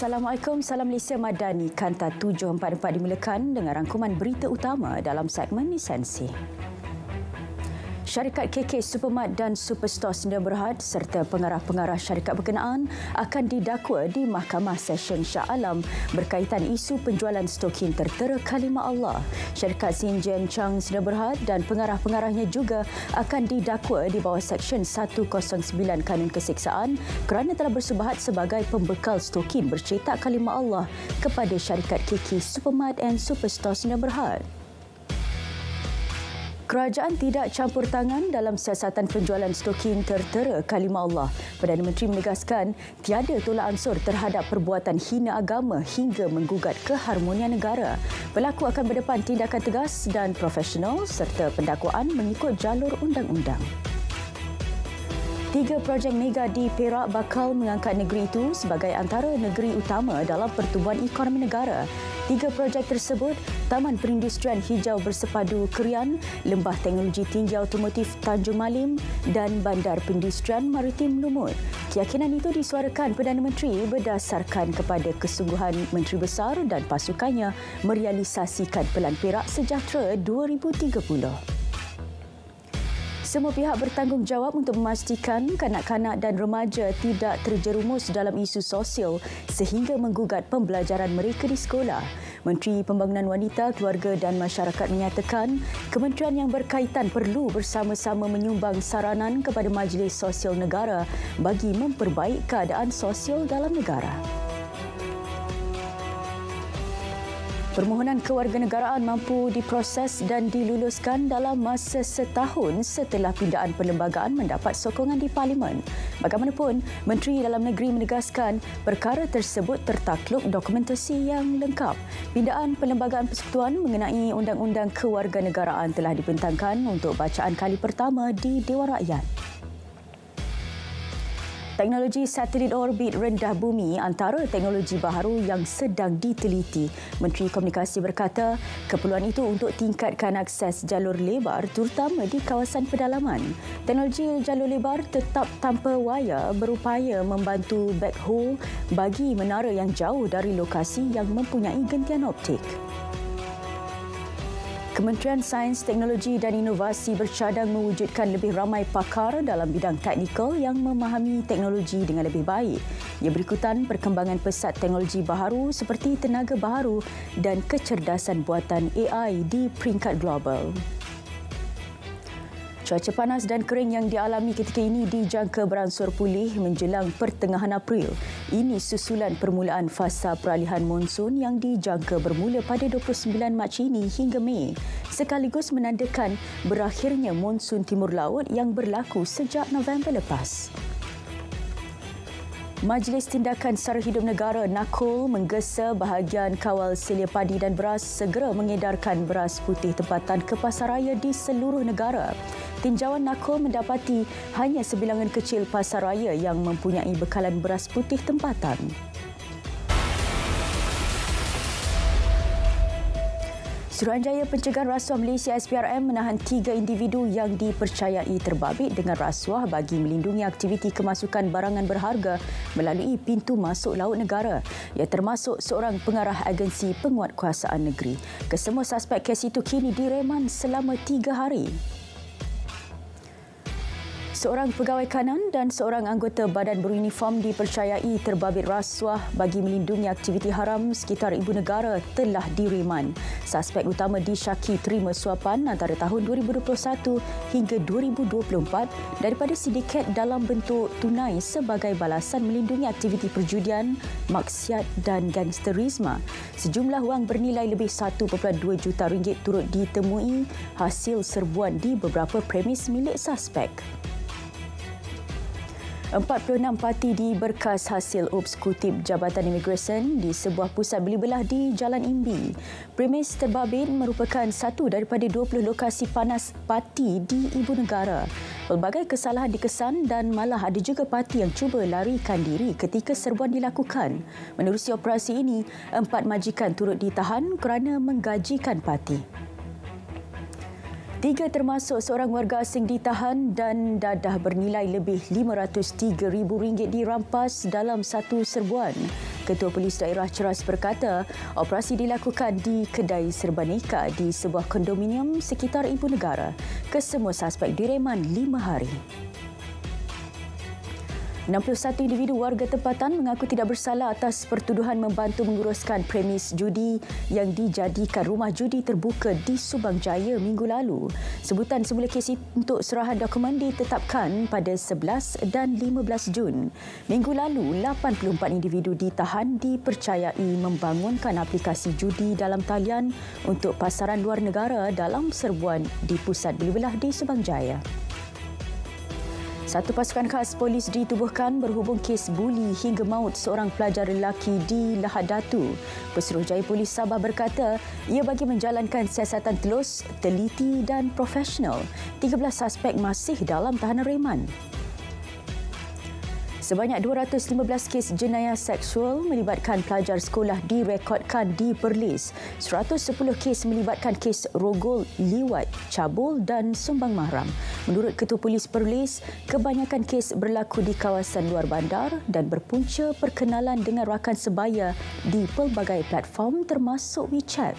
Assalamualaikum, salam Malaysia Madani. Kanta 744 dimulakan dengan rangkuman berita utama dalam segmen Esensi. Syarikat KK Supermart dan Superstore Sdn Bhd serta pengarah-pengarah syarikat berkenaan akan didakwa di Mahkamah Session Shah Alam berkaitan isu penjualan stokin tertera kalimah Allah. Syarikat Xinjiang Chang Sdn Bhd dan pengarah-pengarahnya juga akan didakwa di bawah Seksyen 109 Kanun Keseksaan kerana telah bersubahat sebagai pembekal stokin bercetak kalimah Allah kepada syarikat KK Supermart and Superstore Sdn Bhd. Kerajaan tidak campur tangan dalam siasatan penjualan stokin tertera kalimah Allah. Perdana Menteri menegaskan tiada tolak ansur terhadap perbuatan hina agama hingga menggugat keharmonian negara. Pelaku akan berdepan tindakan tegas dan profesional serta pendakwaan mengikut jalur undang-undang. 3 projek mega di Perak bakal mengangkat negeri itu sebagai antara negeri utama dalam pertumbuhan ekonomi negara. 3 projek tersebut, Taman Perindustrian Hijau Bersepadu Krian, Lembah Teknologi Tinggi Automotif Tanjung Malim dan Bandar Perindustrian Maritim Lumut. Keyakinan itu disuarakan Perdana Menteri berdasarkan kepada kesungguhan Menteri Besar dan pasukannya merealisasikan Pelan Perak Sejahtera 2030. Semua pihak bertanggungjawab untuk memastikan kanak-kanak dan remaja tidak terjerumus dalam isu sosial sehingga menggugat pembelajaran mereka di sekolah. Menteri Pembangunan Wanita, Keluarga dan Masyarakat menyatakan kementerian yang berkaitan perlu bersama-sama menyumbang saranan kepada Majlis Sosial Negara bagi memperbaik keadaan sosial dalam negara. Permohonan kewarganegaraan mampu diproses dan diluluskan dalam masa setahun setelah pindaan perlembagaan mendapat sokongan di Parlimen. Bagaimanapun, Menteri Dalam Negeri menegaskan perkara tersebut tertakluk dokumentasi yang lengkap. Pindaan perlembagaan persekutuan mengenai Undang-Undang Kewarganegaraan telah dibentangkan untuk bacaan kali pertama di Dewan Rakyat. Teknologi satelit orbit rendah bumi antara teknologi baharu yang sedang diteliti. Menteri Komunikasi berkata, keperluan itu untuk tingkatkan akses jalur lebar terutama di kawasan pedalaman. Teknologi jalur lebar tetap tanpa wayar berupaya membantu backhaul bagi menara yang jauh dari lokasi yang mempunyai gentian optik. Kementerian Sains, Teknologi dan Inovasi bercadang mewujudkan lebih ramai pakar dalam bidang teknikal yang memahami teknologi dengan lebih baik. Ia berikutan perkembangan pesat teknologi baharu seperti tenaga baharu dan kecerdasan buatan AI di peringkat global. Cuaca panas dan kering yang dialami ketika ini dijangka beransur pulih menjelang pertengahan April. Ini susulan permulaan fasa peralihan monsun yang dijangka bermula pada 29 Mac ini hingga Mei, sekaligus menandakan berakhirnya monsun timur laut yang berlaku sejak November lepas. Majlis Tindakan Sara Hidup Negara NAKOL menggesa bahagian kawal selia padi dan beras segera mengedarkan beras putih tempatan ke pasaraya di seluruh negara. Tinjauan NAKOL mendapati hanya sebilangan kecil pasaraya yang mempunyai bekalan beras putih tempatan. Suruhanjaya Pencegahan Rasuah Malaysia SPRM menahan 3 individu yang dipercayai terbabit dengan rasuah bagi melindungi aktiviti kemasukan barangan berharga melalui pintu masuk laut negara. Ia termasuk seorang pengarah agensi penguatkuasaan negeri. Kesemua suspek kes itu kini direman selama 3 hari. Seorang pegawai kanan dan seorang anggota badan beruniform dipercayai terbabit rasuah bagi melindungi aktiviti haram sekitar ibu negara telah direman. Suspek utama disyaki terima suapan antara tahun 2021 hingga 2024 daripada sindiket dalam bentuk tunai sebagai balasan melindungi aktiviti perjudian, maksiat dan gangsterisme. Sejumlah wang bernilai lebih 1.2 juta ringgit turut ditemui hasil serbuan di beberapa premis milik suspek. 46 parti diberkas hasil ups kutip Jabatan Imigresen di sebuah pusat beli belah di Jalan Imbi. Premis terbabit merupakan satu daripada 20 lokasi panas parti di ibu negara. Pelbagai kesalahan dikesan dan malah ada juga parti yang cuba larikan diri ketika serbuan dilakukan. Menerusi operasi ini, 4 majikan turut ditahan kerana menggajikan parti. 3 termasuk seorang warga asing ditahan dan dadah bernilai lebih RM503,000 dirampas dalam satu serbuan. Ketua Polis Daerah Ceras berkata, operasi dilakukan di kedai serbaneka di sebuah kondominium sekitar Ibu Negara. Kesemua suspek direman 5 hari. 61 individu warga tempatan mengaku tidak bersalah atas pertuduhan membantu menguruskan premis judi yang dijadikan rumah judi terbuka di Subang Jaya minggu lalu. Sebutan semula kes untuk serahan dokumen ditetapkan pada 11 dan 15 Jun. Minggu lalu, 84 individu ditahan dipercayai membangunkan aplikasi judi dalam talian untuk pasaran luar negara dalam serbuan di pusat beli-belah di Subang Jaya. Satu pasukan khas polis ditubuhkan berhubung kes buli hingga maut seorang pelajar lelaki di Lahad Datu. Pesuruhjaya Polis Sabah berkata ia bagi menjalankan siasatan telus, teliti dan profesional. 13 suspek masih dalam tahanan reman. Sebanyak 215 kes jenayah seksual melibatkan pelajar sekolah direkodkan di Perlis. 110 kes melibatkan kes rogol, liwat, cabul dan sumbang mahram. Menurut Ketua Polis Perlis, kebanyakan kes berlaku di kawasan luar bandar dan berpunca perkenalan dengan rakan sebaya di pelbagai platform termasuk WeChat.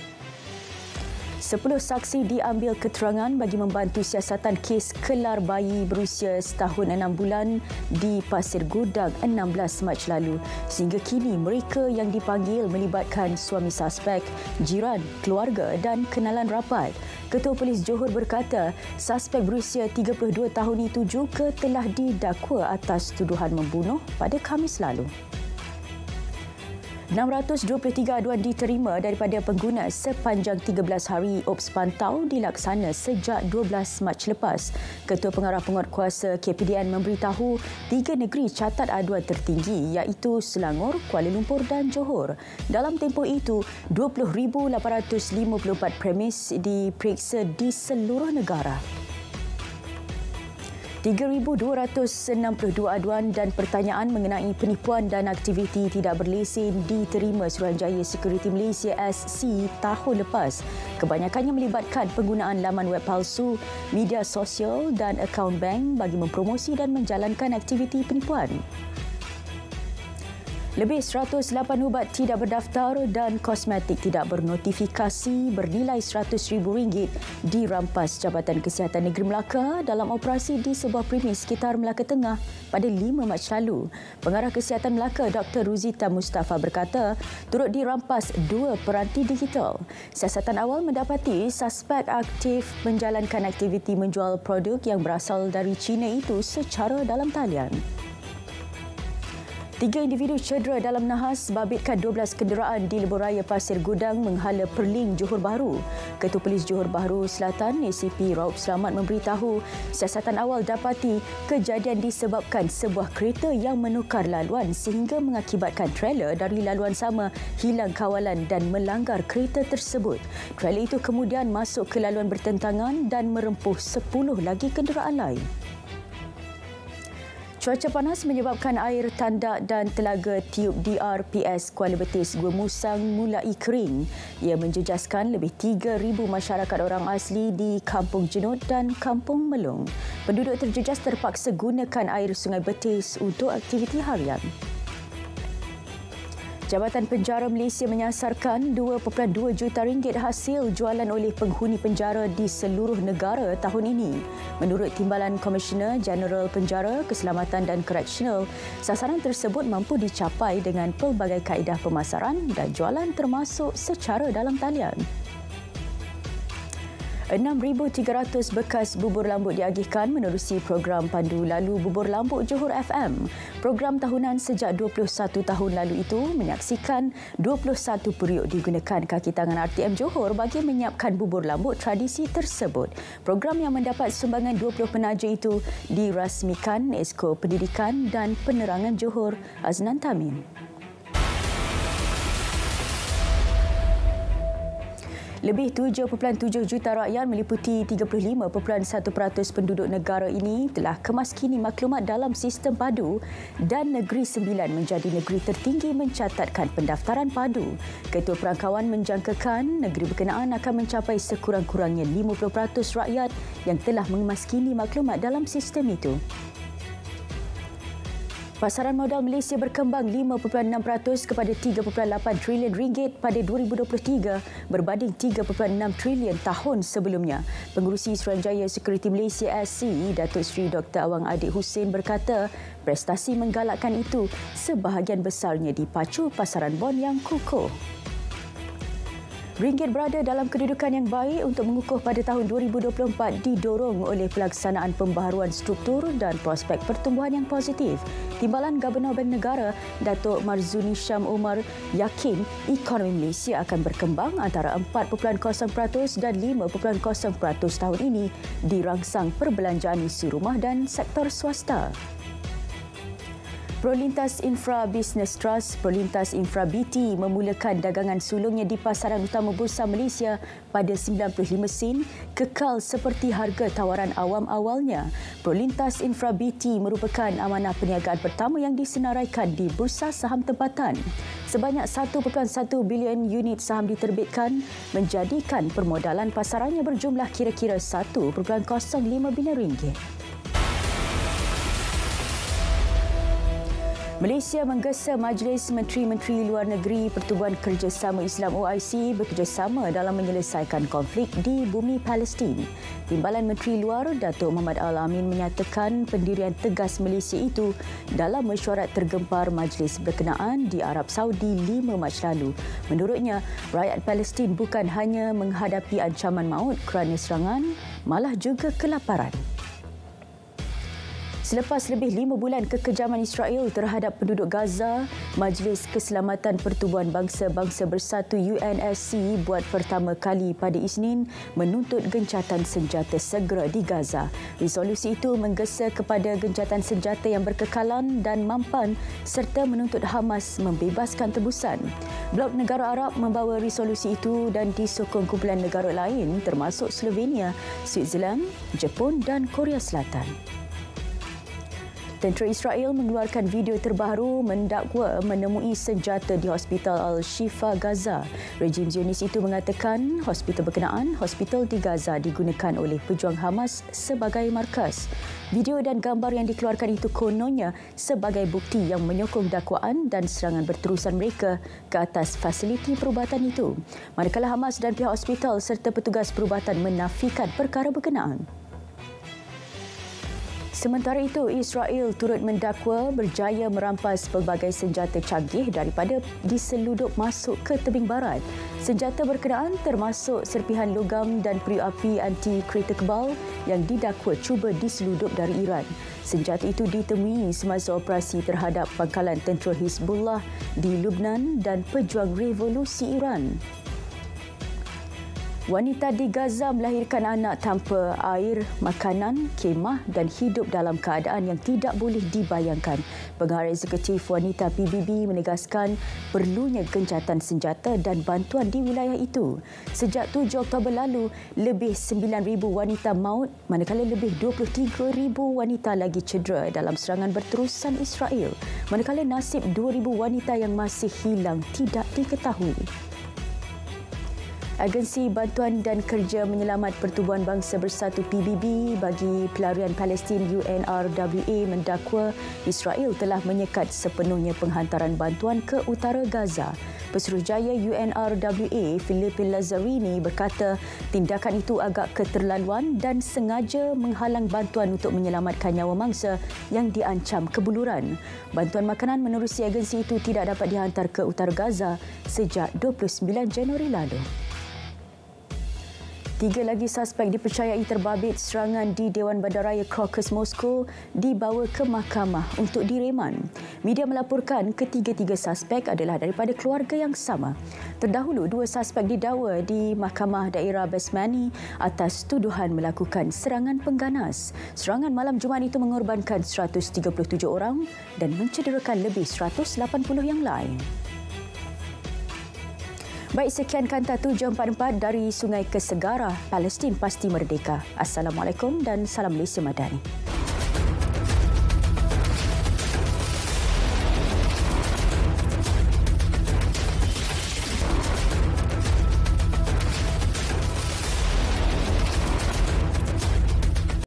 10 saksi diambil keterangan bagi membantu siasatan kes kelar bayi berusia setahun 6 bulan di Pasir Gudang 16 Mac lalu. Sehingga kini mereka yang dipanggil melibatkan suami suspek, jiran, keluarga dan kenalan rapat. Ketua Polis Johor berkata, suspek berusia 32 tahun itu juga telah didakwa atas tuduhan membunuh pada Khamis lalu. 623 aduan diterima daripada pengguna sepanjang 13 hari Ops Pantau dilaksana sejak 12 Mac lepas. Ketua Pengarah Penguatkuasa KPDN memberitahu 3 negeri catat aduan tertinggi iaitu Selangor, Kuala Lumpur dan Johor. Dalam tempoh itu, 20,854 premis diperiksa di seluruh negara. 3,262 aduan dan pertanyaan mengenai penipuan dan aktiviti tidak berlesen diterima Suruhanjaya Sekuriti Malaysia SC tahun lepas. Kebanyakannya melibatkan penggunaan laman web palsu, media sosial dan akaun bank bagi mempromosi dan menjalankan aktiviti penipuan. Lebih 108 ubat tidak berdaftar dan kosmetik tidak bernotifikasi bernilai RM100,000 dirampas Jabatan Kesihatan Negeri Melaka dalam operasi di sebuah premis sekitar Melaka Tengah pada 5 Mac lalu. Pengarah Kesihatan Melaka Dr. Ruzita Mustafa berkata turut dirampas 2 peranti digital. Siasatan awal mendapati suspek aktif menjalankan aktiviti menjual produk yang berasal dari China itu secara dalam talian. 3 individu cedera dalam nahas babitkan 12 kenderaan di Lebuh Raya Pasir Gudang menghala Perling Johor Bahru. Ketua Polis Johor Bahru Selatan ACP Raup Selamat memberitahu siasatan awal dapati kejadian disebabkan sebuah kereta yang menukar laluan sehingga mengakibatkan trailer dari laluan sama hilang kawalan dan melanggar kereta tersebut. Trailer itu kemudian masuk ke laluan bertentangan dan merempuh 10 lagi kenderaan lain. Cuaca panas menyebabkan air tandak dan telaga tiub DRPS Kuala Betis Gua Musang mulai kering. Ia menjejaskan lebih 3,000 masyarakat orang asli di Kampung Jenut dan Kampung Melung. Penduduk terjejas terpaksa gunakan air Sungai Betis untuk aktiviti harian. Jabatan Penjara Malaysia menyasarkan RM2.2 juta hasil jualan oleh penghuni penjara di seluruh negara tahun ini. Menurut Timbalan Komisioner Jeneral Penjara, Keselamatan dan Koreksional, sasaran tersebut mampu dicapai dengan pelbagai kaedah pemasaran dan jualan termasuk secara dalam talian. 6,300 bekas bubur lambuk diagihkan menerusi program Pandu Lalu Bubur Lambuk Johor FM. Program tahunan sejak 21 tahun lalu itu menyaksikan 21 periuk digunakan kaki tangan RTM Johor bagi menyiapkan bubur lambuk tradisi tersebut. Program yang mendapat sumbangan 20 penaja itu dirasmikan Esko Pendidikan dan Penerangan Johor Aznan Tamim. Lebih 7.7 juta rakyat meliputi 35.1% penduduk negara ini telah kemaskini maklumat dalam sistem padu dan Negeri Sembilan menjadi negeri tertinggi mencatatkan pendaftaran padu. Ketua Perangkawan menjangkakan negeri berkenaan akan mencapai sekurang-kurangnya 50% rakyat yang telah memaskini maklumat dalam sistem itu. Pasaran modal Malaysia berkembang 5.6% kepada 3.8 trilion ringgit pada 2023 berbanding 3.6 trilion tahun sebelumnya. Pengerusi Suruhanjaya Sekuriti Malaysia SC, Datuk Seri Dr. Awang Adik Hussein berkata, prestasi menggalakkan itu sebahagian besarnya dipacu pasaran bond yang kukuh. Ringgit berada dalam kedudukan yang baik untuk mengukuh pada tahun 2024 didorong oleh pelaksanaan pembaharuan struktur dan prospek pertumbuhan yang positif. Timbalan Gubernur Bank Negara, Datuk Marzuni Syam Omar, yakin ekonomi Malaysia akan berkembang antara 4.0% dan 5.0% tahun ini dirangsang perbelanjaan isi rumah dan sektor swasta. Prolintas Infra Business Trust, Prolintas Infra BT memulakan dagangan sulungnya di pasaran utama Bursa Malaysia pada 95 sen, kekal seperti harga tawaran awam awalnya. Prolintas Infra BT merupakan amanah perniagaan pertama yang disenaraikan di Bursa Saham Tempatan. Sebanyak 1.1 bilion unit saham diterbitkan, menjadikan permodalan pasarannya berjumlah kira-kira 1.05 bilion ringgit. Malaysia menggesa Majlis Menteri-Menteri Luar Negeri Pertubuhan Kerjasama Islam OIC bekerjasama dalam menyelesaikan konflik di bumi Palestin. Timbalan Menteri Luar Datuk Muhammad Al-Amin menyatakan pendirian tegas Malaysia itu dalam mesyuarat tergempar majlis berkenaan di Arab Saudi 5 Mac lalu. Menurutnya, rakyat Palestin bukan hanya menghadapi ancaman maut kerana serangan, malah juga kelaparan. Selepas lebih 5 bulan kekejaman Israel terhadap penduduk Gaza, Majlis Keselamatan Pertubuhan Bangsa-Bangsa Bersatu UNSC buat pertama kali pada Isnin menuntut gencatan senjata segera di Gaza. Resolusi itu menggesa kepada gencatan senjata yang berkekalan dan mampan serta menuntut Hamas membebaskan tebusan. Blok negara Arab membawa resolusi itu dan disokong kumpulan negara lain termasuk Slovenia, Switzerland, Jepun dan Korea Selatan. Tentera Israel mengeluarkan video terbaru mendakwa menemui senjata di Hospital Al-Shifa Gaza. Rejim Zionis itu mengatakan hospital berkenaan, hospital di Gaza digunakan oleh pejuang Hamas sebagai markas. Video dan gambar yang dikeluarkan itu kononnya sebagai bukti yang menyokong dakwaan dan serangan berterusan mereka ke atas fasiliti perubatan itu. Manakala Hamas dan pihak hospital serta petugas perubatan menafikan perkara berkenaan. Sementara itu, Israel turut mendakwa berjaya merampas pelbagai senjata canggih daripada diseludup masuk ke tebing barat. Senjata berkenaan termasuk serpihan logam dan periuk api anti-kereta kebal yang didakwa cuba diseludup dari Iran. Senjata itu ditemui semasa operasi terhadap pangkalan tentera Hizbullah di Lubnan dan pejuang revolusi Iran. Wanita di Gaza melahirkan anak tanpa air, makanan, kemah dan hidup dalam keadaan yang tidak boleh dibayangkan. Pengarah Eksekutif Wanita PBB menegaskan perlunya gencatan senjata dan bantuan di wilayah itu. Sejak 7 Oktober lalu, lebih 9,000 wanita maut manakala lebih 23,000 wanita lagi cedera dalam serangan berterusan Israel. Manakala nasib 2,000 wanita yang masih hilang tidak diketahui. Agensi Bantuan dan Kerja Menyelamat Pertubuhan Bangsa Bersatu PBB bagi Pelarian Palestin UNRWA mendakwa Israel telah menyekat sepenuhnya penghantaran bantuan ke utara Gaza. Pesuruhjaya UNRWA Philippe Lazzarini berkata tindakan itu agak keterlaluan dan sengaja menghalang bantuan untuk menyelamatkan nyawa mangsa yang diancam kebuluran. Bantuan makanan menerusi agensi itu tidak dapat dihantar ke utara Gaza sejak 29 Januari lalu. 3 lagi suspek dipercayai terbabit serangan di Dewan Bandaraya Crocus Moskow dibawa ke mahkamah untuk direman. Media melaporkan ketiga-tiga suspek adalah daripada keluarga yang sama. Terdahulu, 2 suspek didakwa di Mahkamah Daerah Basmani atas tuduhan melakukan serangan pengganas. Serangan malam Jumaat itu mengorbankan 137 orang dan mencederakan lebih 180 yang lain. Baik, sekian Kanta 744 dari Sungai ke Segara, Palestin pasti merdeka. Assalamualaikum dan salam Malaysia Madani.